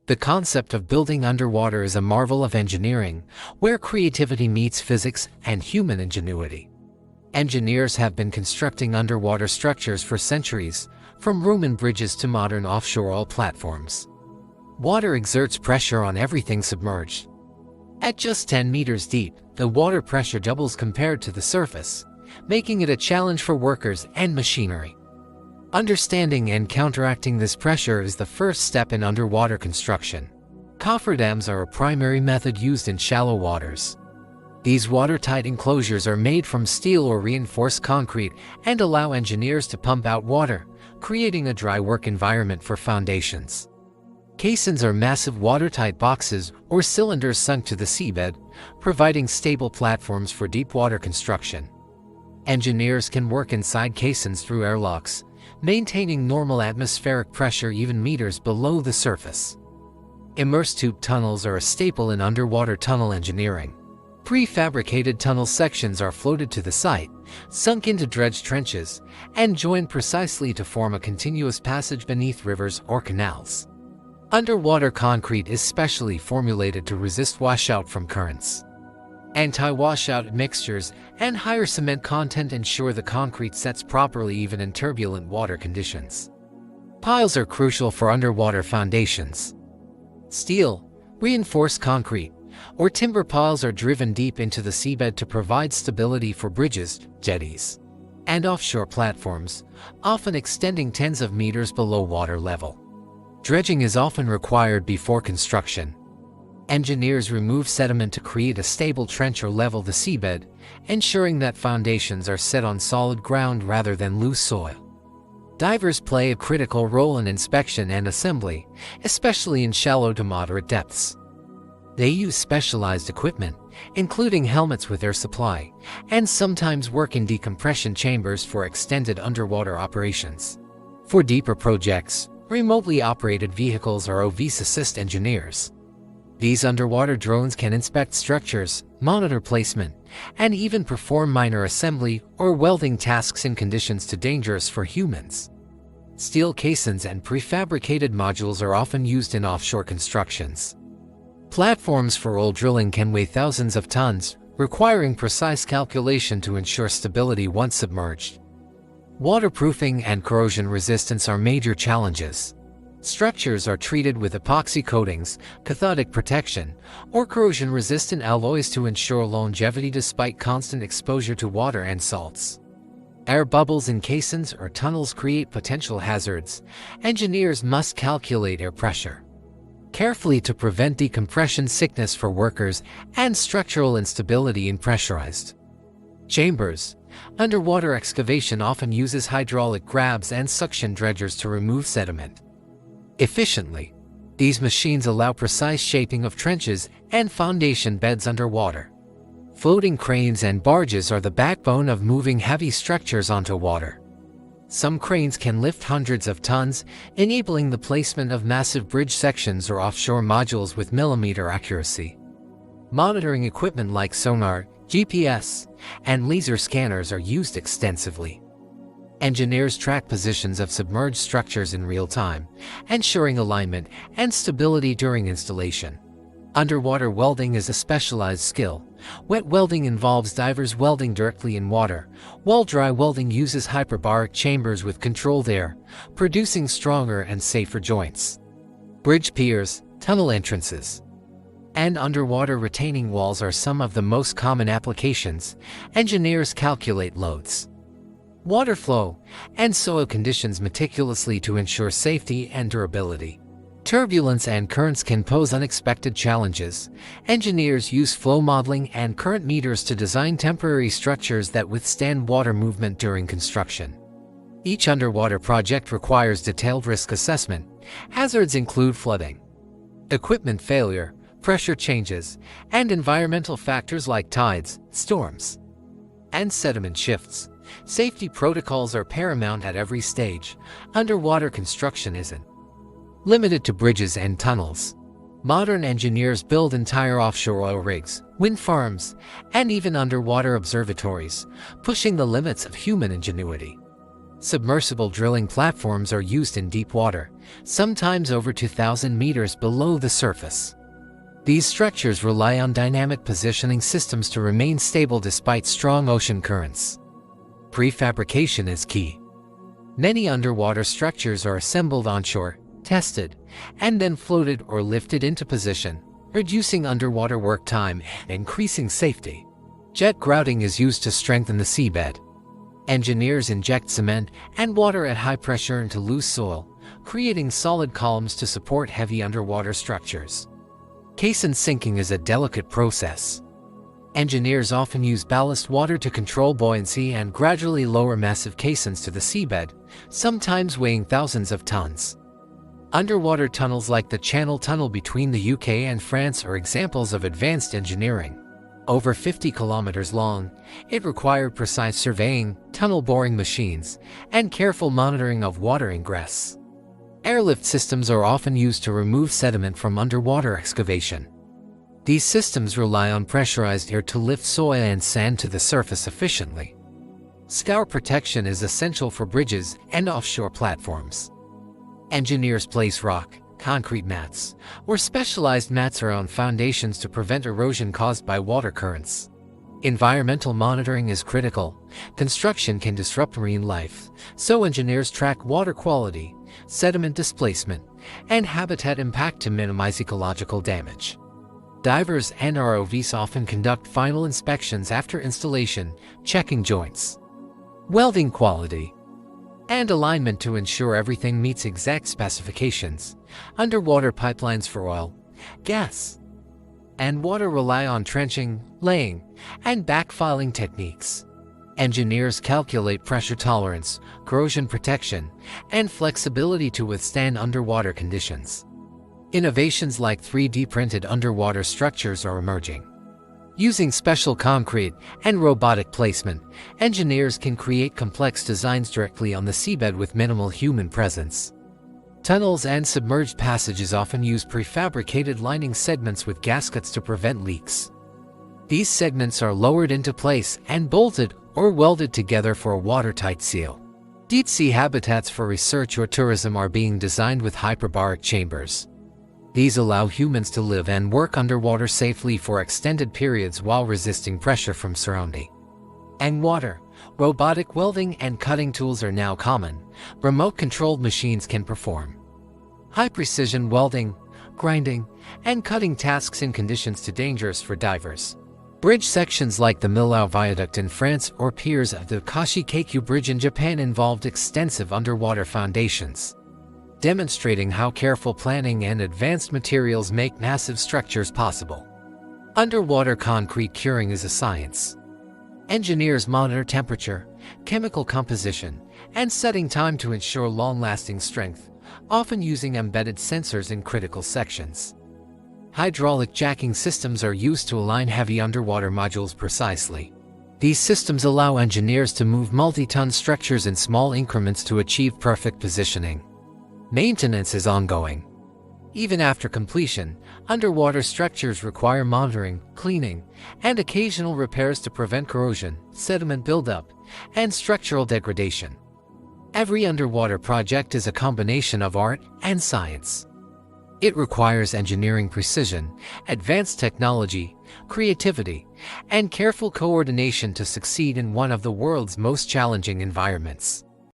The concept of building underwater is a marvel of engineering, where creativity meets physics and human ingenuity. Engineers have been constructing underwater structures for centuries, from Roman bridges to modern offshore oil platforms. Water exerts pressure on everything submerged. At just 10 meters deep, the water pressure doubles compared to the surface, making it a challenge for workers and machinery. Understanding and counteracting this pressure is the first step in underwater construction. Cofferdams are a primary method used in shallow waters. These watertight enclosures are made from steel or reinforced concrete and allow engineers to pump out water, creating a dry work environment for foundations. Caissons are massive watertight boxes or cylinders sunk to the seabed, providing stable platforms for deep water construction. Engineers can work inside caissons through airlocks, maintaining normal atmospheric pressure even meters below the surface. Immersed tube tunnels are a staple in underwater tunnel engineering. Prefabricated tunnel sections are floated to the site, sunk into dredged trenches, and joined precisely to form a continuous passage beneath rivers or canals. Underwater concrete is specially formulated to resist washout from currents. Anti-washout mixtures and higher cement content ensure the concrete sets properly even in turbulent water conditions. Piles are crucial for underwater foundations. Steel, reinforced concrete, or timber piles are driven deep into the seabed to provide stability for bridges, jetties, and offshore platforms, often extending tens of meters below water level. Dredging is often required before construction. Engineers remove sediment to create a stable trench or level the seabed, ensuring that foundations are set on solid ground rather than loose soil. Divers play a critical role in inspection and assembly, especially in shallow to moderate depths. They use specialized equipment, including helmets with air supply, and sometimes work in decompression chambers for extended underwater operations. For deeper projects, remotely operated vehicles or OVs assist engineers. These underwater drones can inspect structures, monitor placement, and even perform minor assembly or welding tasks in conditions too dangerous for humans. Steel caissons and prefabricated modules are often used in offshore constructions. Platforms for oil drilling can weigh thousands of tons, requiring precise calculation to ensure stability once submerged. Waterproofing and corrosion resistance are major challenges. Structures are treated with epoxy coatings, cathodic protection, or corrosion-resistant alloys to ensure longevity despite constant exposure to water and salts. Air bubbles in caissons or tunnels create potential hazards. Engineers must calculate air pressure carefully to prevent decompression sickness for workers and structural instability in pressurized chambers. Underwater excavation often uses hydraulic grabs and suction dredgers to remove sediment efficiently. These machines allow precise shaping of trenches and foundation beds underwater. Floating cranes and barges are the backbone of moving heavy structures onto water. Some cranes can lift hundreds of tons, enabling the placement of massive bridge sections or offshore modules with millimeter accuracy. Monitoring equipment like sonar, GPS, and laser scanners are used extensively. Engineers track positions of submerged structures in real time, ensuring alignment and stability during installation. Underwater welding is a specialized skill. Wet welding involves divers welding directly in water, while dry welding uses hyperbaric chambers with controlled air, producing stronger and safer joints. Bridge piers, tunnel entrances, and underwater retaining walls are some of the most common applications. Engineers calculate loads, water flow, and soil conditions meticulously to ensure safety and durability. Turbulence and currents can pose unexpected challenges. Engineers use flow modeling and current meters to design temporary structures that withstand water movement during construction. Each underwater project requires detailed risk assessment. Hazards include flooding, equipment failure, pressure changes, and environmental factors like tides, storms, and sediment shifts. Safety protocols are paramount at every stage. Underwater construction isn't limited to bridges and tunnels. Modern engineers build entire offshore oil rigs, wind farms, and even underwater observatories, pushing the limits of human ingenuity. Submersible drilling platforms are used in deep water, sometimes over 2,000 meters below the surface. These structures rely on dynamic positioning systems to remain stable despite strong ocean currents. Prefabrication is key. Many underwater structures are assembled onshore, tested, and then floated or lifted into position, reducing underwater work time and increasing safety. Jet grouting is used to strengthen the seabed. Engineers inject cement and water at high pressure into loose soil, creating solid columns to support heavy underwater structures. Caisson sinking is a delicate process. Engineers often use ballast water to control buoyancy and gradually lower massive caissons to the seabed, sometimes weighing thousands of tons. Underwater tunnels like the Channel Tunnel between the UK and France are examples of advanced engineering. Over 50 kilometers long, it required precise surveying, tunnel boring machines, and careful monitoring of water ingress. Airlift systems are often used to remove sediment from underwater excavation. These systems rely on pressurized air to lift soil and sand to the surface efficiently. Scour protection is essential for bridges and offshore platforms. Engineers place rock, concrete mats, or specialized mats around foundations to prevent erosion caused by water currents. Environmental monitoring is critical. Construction can disrupt marine life, so engineers track water quality, sediment displacement, and habitat impact to minimize ecological damage. Divers and ROVs often conduct final inspections after installation, checking joints, welding quality, and alignment to ensure everything meets exact specifications. Underwater pipelines for oil, gas, and water rely on trenching, laying, and backfilling techniques. Engineers calculate pressure tolerance, corrosion protection, and flexibility to withstand underwater conditions. Innovations like 3D printed underwater structures are emerging. Using special concrete and robotic placement, engineers can create complex designs directly on the seabed with minimal human presence. Tunnels and submerged passages often use prefabricated lining segments with gaskets to prevent leaks. These segments are lowered into place and bolted or welded together for a watertight seal. Deep-sea habitats for research or tourism are being designed with hyperbaric chambers. These allow humans to live and work underwater safely for extended periods while resisting pressure from surrounding and water. Robotic welding and cutting tools are now common. Remote-controlled machines can perform high-precision welding, grinding, and cutting tasks in conditions too dangerous for divers. Bridge sections like the Millau Viaduct in France or piers of the Kashi-Kaiku Bridge in Japan involved extensive underwater foundations, demonstrating how careful planning and advanced materials make massive structures possible. Underwater concrete curing is a science. Engineers monitor temperature, chemical composition, and setting time to ensure long-lasting strength, often using embedded sensors in critical sections. Hydraulic jacking systems are used to align heavy underwater modules precisely. These systems allow engineers to move multi-ton structures in small increments to achieve perfect positioning. Maintenance is ongoing. Even after completion, underwater structures require monitoring, cleaning, and occasional repairs to prevent corrosion, sediment buildup, and structural degradation. Every underwater project is a combination of art and science. It requires engineering precision, advanced technology, creativity, and careful coordination to succeed in one of the world's most challenging environments.